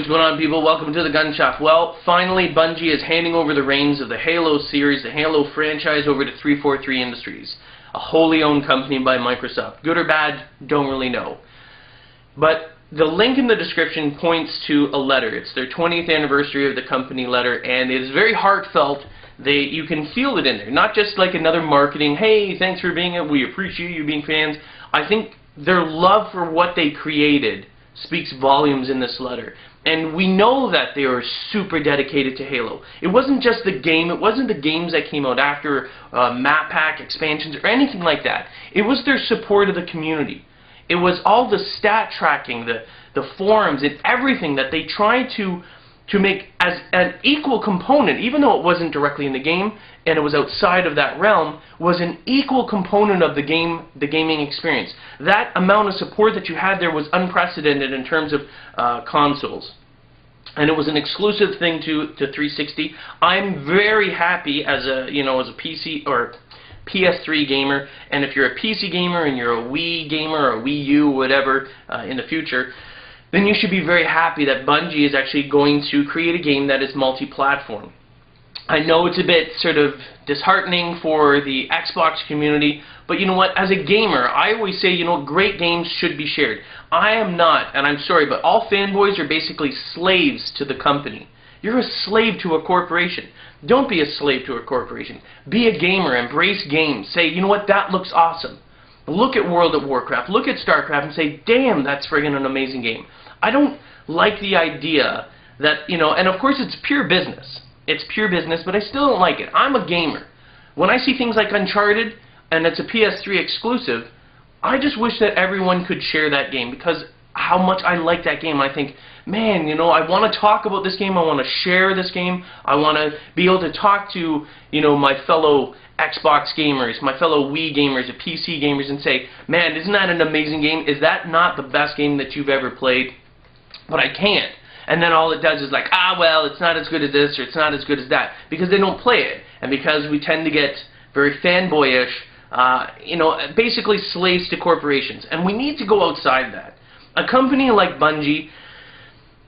What's going on, people? Welcome to the Gun Shop. Well, finally Bungie is handing over the reins of the Halo series, the Halo franchise, over to 343 Industries, a wholly owned company by Microsoft. Good or bad, don't really know. But the link in the description points to a letter. It's their 20th anniversary of the company letter, and it is very heartfelt. You can feel it in there. Not just like another marketing, hey, thanks for being here, we appreciate you being fans. I think their love for what they created speaks volumes in this letter. And we know that they are super dedicated to Halo. It wasn't just the game, it wasn't the games that came out after, map pack, expansions, or anything like that. It was their support of the community. It was all the stat tracking, the forums, and everything that they tried to make as an equal component, even though it wasn't directly in the game and it was outside of that realm, was an equal component of the gaming experience. That amount of support that you had there was unprecedented in terms of consoles. And it was an exclusive thing to 360. I'm very happy as a PC or PS3 gamer, and if you're a PC gamer and you're a Wii gamer or Wii U, whatever, in the future, then you should be very happy that Bungie is actually going to create a game that is multi-platform. I know it's a bit sort of disheartening for the Xbox community, but you know what, as a gamer, I always say, great games should be shared. I am not, and I'm sorry, but all fanboys are basically slaves to the company. You're a slave to a corporation. Don't be a slave to a corporation. Be a gamer, embrace games. Say, you know what, that looks awesome. Look at World of Warcraft, look at StarCraft and say, damn, that's friggin' an amazing game. I don't like the idea that, and of course it's pure business. It's pure business, but I still don't like it. I'm a gamer. When I see things like Uncharted, and it's a PS3 exclusive, I just wish that everyone could share that game, because how much I like that game. I think, man, I want to talk about this game, I want to share this game, I want to be able to talk to, my fellow Xbox gamers, my fellow Wii gamers, the PC gamers, and say, man, isn't that an amazing game? Is that not the best game that you've ever played? But I can't. And then all it does is like, well, it's not as good as this, or it's not as good as that, because they don't play it, and because we tend to get very fanboyish, basically slaves to corporations. And we need to go outside that. A company like Bungie,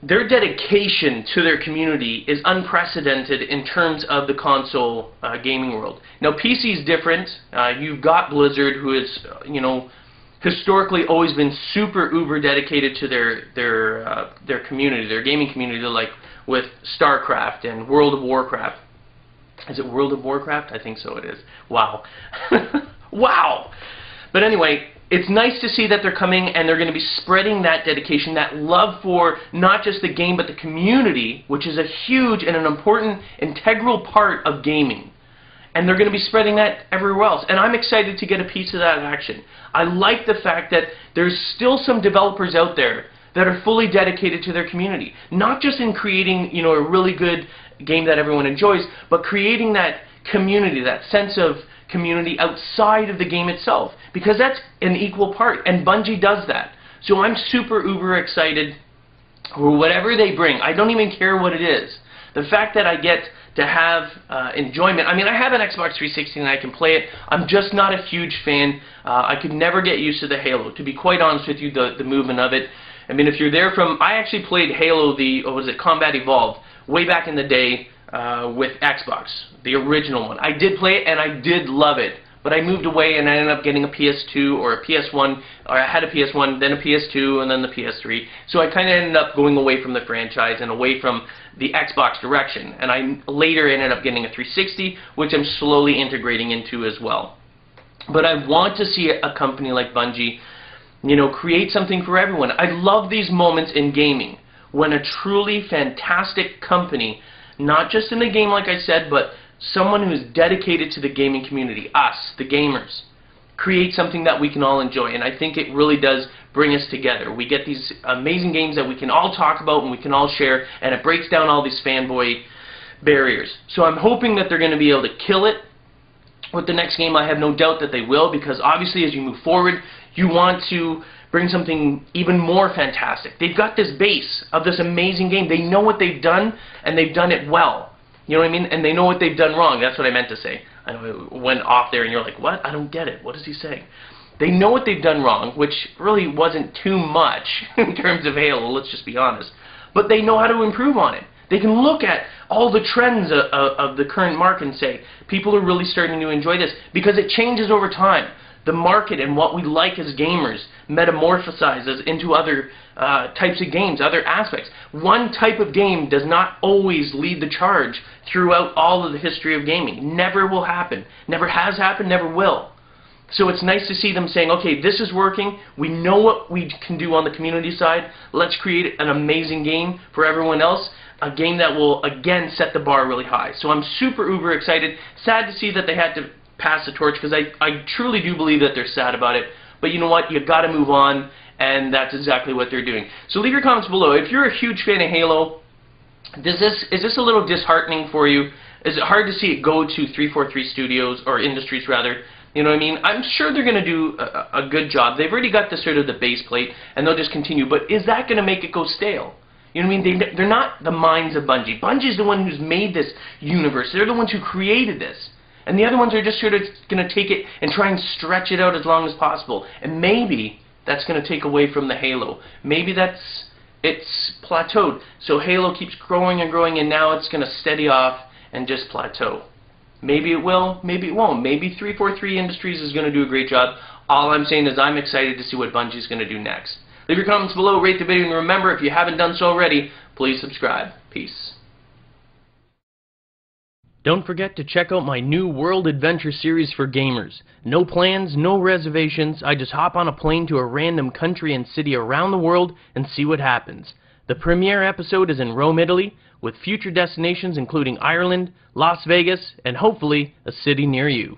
their dedication to their community is unprecedented in terms of the console gaming world. Now, PC is different. You've got Blizzard, who is, historically always been super uber dedicated to their community, their gaming community, like with StarCraft and World of Warcraft. Is it World of Warcraft? I think so it is. Wow. Wow! But anyway, it's nice to see that they're coming and they're going to be spreading that dedication, that love for not just the game but the community, which is a huge and an important, integral part of gaming. And they're going to be spreading that everywhere else. And I'm excited to get a piece of that action. I like the fact that there's still some developers out there that are fully dedicated to their community. Not just in creating, a really good game that everyone enjoys, but creating that community, that sense of community outside of the game itself. Because that's an equal part. And Bungie does that. So I'm super uber excited for whatever they bring. I don't even care what it is. The fact that I get to have enjoyment. I mean, I have an Xbox 360 and I can play it. I'm just not a huge fan. I could never get used to the Halo. To be quite honest with you, the movement of it. I mean, if you're there from... I actually played Halo, Combat Evolved, way back in the day with Xbox, the original one. I did play it and I did love it. But I moved away and I ended up getting a PS2 or a PS1, or I had a PS1, then a PS2, and then the PS3. So I kind of ended up going away from the franchise and away from the Xbox direction. And I later ended up getting a 360, which I'm slowly integrating into as well. But I want to see a company like Bungie, create something for everyone. I love these moments in gaming when a truly fantastic company, not just in the game like I said, but someone who is dedicated to the gaming community, us, the gamers, create something that we can all enjoy. And I think it really does bring us together. We get these amazing games that we can all talk about and we can all share, and it breaks down all these fanboy barriers. So I'm hoping that they're going to be able to kill it with the next game. I have no doubt that they will, because obviously as you move forward, you want to bring something even more fantastic. They've got this base of this amazing game. They know what they've done, and they've done it well. You know what I mean? And they know what they've done wrong. That's what I meant to say. I know it went off there and you're like, what? I don't get it. What is he saying? They know what they've done wrong, which really wasn't too much in terms of Halo, let's just be honest. but they know how to improve on it. They can look at all the trends of the current market and say, people are really starting to enjoy this, because it changes over time. The market and what we like as gamers metamorphosizes into other types of games, other aspects. One type of game does not always lead the charge throughout all of the history of gaming. Never will happen. Never has happened, never will. So it's nice to see them saying, okay, this is working, we know what we can do on the community side, let's create an amazing game for everyone else, a game that will, again, set the bar really high. So I'm super uber excited. Sad to see that they had to pass the torch, because I truly do believe that they're sad about it. But you know what? You've got to move on, and that's exactly what they're doing. So leave your comments below. If you're a huge fan of Halo, is this a little disheartening for you? Is it hard to see it go to 343 Studios, or Industries rather? You know what I mean? I'm sure they're going to do a good job. They've already got the sort of the base plate, and they'll just continue. But is that going to make it go stale? You know what I mean? They're not the minds of Bungie. Bungie's the one who's made this universe. They're the ones who created this. And the other ones are just sort of going to take it and try and stretch it out as long as possible. And maybe that's going to take away from the Halo. Maybe it's plateaued. So Halo keeps growing and growing, and now it's going to steady off and just plateau. Maybe it will, maybe it won't. Maybe 343 Industries is going to do a great job. All I'm saying is I'm excited to see what Bungie's going to do next. Leave your comments below, rate the video, and remember, if you haven't done so already, please subscribe. Peace. Don't forget to check out my new World Adventure series for gamers. No plans, no reservations. I just hop on a plane to a random country and city around the world and see what happens. The premiere episode is in Rome, Italy, with future destinations including Ireland, Las Vegas, and hopefully a city near you.